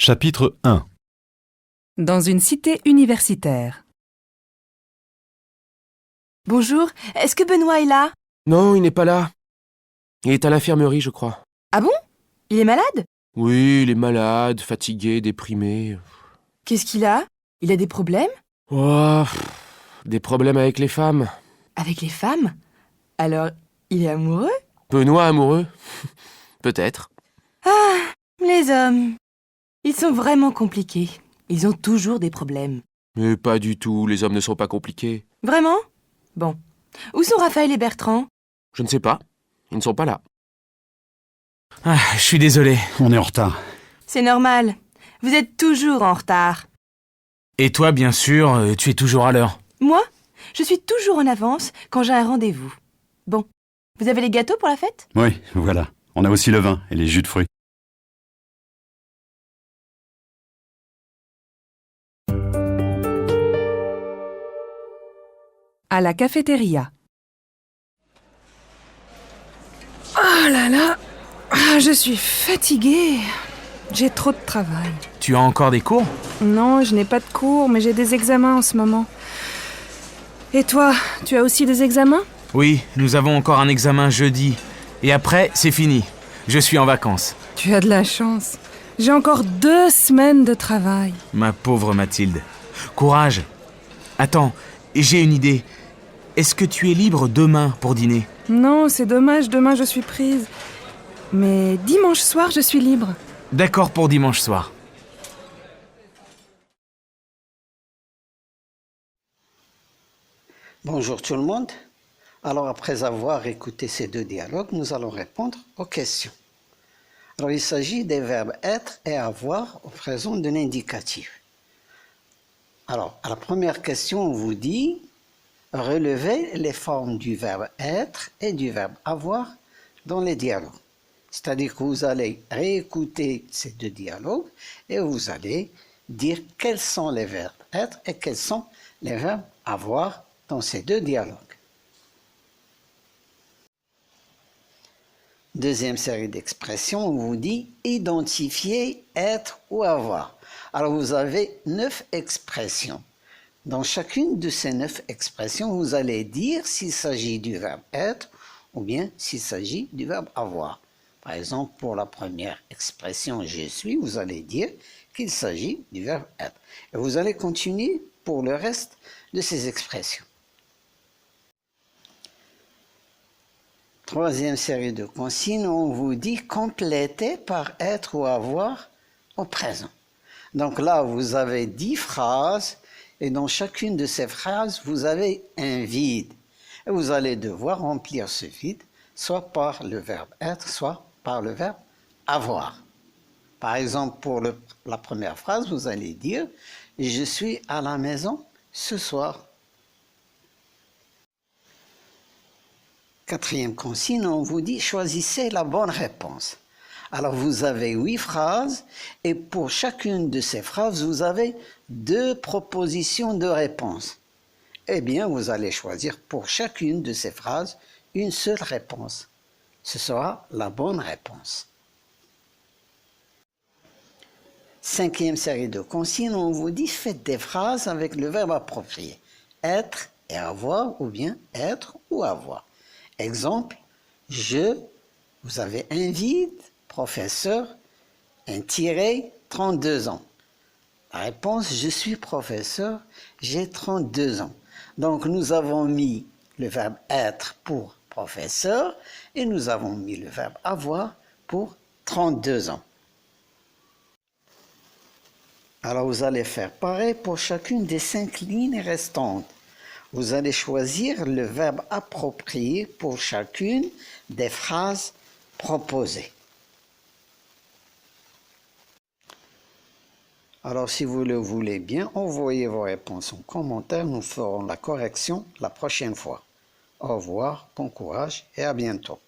Chapitre 1. Dans une cité universitaire. Bonjour, est-ce que Benoît est là? Non, il n'est pas là. Il est à l'infirmerie, je crois. Ah bon? Il est malade? Oui, il est malade, fatigué, déprimé. Qu'est-ce qu'il a? Il a des problèmes? Oh, des problèmes avec les femmes. Avec les femmes? Alors, il est amoureux? Benoît amoureux? Peut-être. Les hommes, ils sont vraiment compliqués. Ils ont toujours des problèmes. Mais pas du tout, les hommes ne sont pas compliqués. Vraiment? Bon. Où sont Raphaël et Bertrand? Je ne sais pas. Ils ne sont pas là. Ah, je suis désolé. On est en retard. C'est normal. Vous êtes toujours en retard. Et toi, bien sûr, tu es toujours à l'heure. Moi, je suis toujours en avance quand j'ai un rendez-vous. Bon. Vous avez les gâteaux pour la fête? Oui, voilà. On a aussi le vin et les jus de fruits. À la cafétéria. Oh là là, je suis fatiguée. J'ai trop de travail. Tu as encore des cours? Non, je n'ai pas de cours, mais j'ai des examens en ce moment. Et toi, tu as aussi des examens? Oui, nous avons encore un examen jeudi. Et après, c'est fini. Je suis en vacances. Tu as de la chance. J'ai encore 2 semaines de travail. Ma pauvre Mathilde. Courage. Attends, j'ai une idée. Est-ce que tu es libre demain pour dîner? Non, c'est dommage, demain je suis prise. Mais dimanche soir, je suis libre. D'accord pour dimanche soir. Bonjour tout le monde. Alors après avoir écouté ces deux dialogues, nous allons répondre aux questions. Alors il s'agit des verbes être et avoir au présent de l'indicatif. Alors à la première question, on vous dit relevez les formes du verbe être et du verbe avoir dans les dialogues. C'est-à-dire que vous allez réécouter ces deux dialogues et vous allez dire quels sont les verbes être et quels sont les verbes avoir dans ces deux dialogues. Deuxième série d'expressions, on vous dit identifier, être ou avoir. Alors vous avez 9 expressions. Dans chacune de ces 9 expressions, vous allez dire s'il s'agit du verbe être ou bien s'il s'agit du verbe avoir. Par exemple, pour la première expression je suis, vous allez dire qu'il s'agit du verbe être. Et vous allez continuer pour le reste de ces expressions. Troisième série de consignes, on vous dit compléter par être ou avoir au présent. Donc là, vous avez 10 phrases et dans chacune de ces phrases, vous avez un vide. Et vous allez devoir remplir ce vide, soit par le verbe être, soit par le verbe avoir. Par exemple, pour la première phrase, vous allez dire « Je suis à la maison ce soir ». Quatrième consigne, on vous dit « Choisissez la bonne réponse ». Alors, vous avez 8 phrases et pour chacune de ces phrases, vous avez 2 propositions de réponse. Eh bien, vous allez choisir pour chacune de ces phrases une seule réponse. Ce sera la bonne réponse. Cinquième série de consignes, on vous dit « Faites des phrases avec le verbe approprié. Être et avoir ou bien être ou avoir. Exemple, vous avez un vide, professeur, un tiré, 32 ans. La réponse, je suis professeur, j'ai 32 ans. Donc nous avons mis le verbe être pour professeur et nous avons mis le verbe avoir pour 32 ans. Alors vous allez faire pareil pour chacune des 5 lignes restantes. Vous allez choisir le verbe approprié pour chacune des phrases proposées. Alors, si vous le voulez bien, envoyez vos réponses en commentaire. Nous ferons la correction la prochaine fois. Au revoir, bon courage et à bientôt.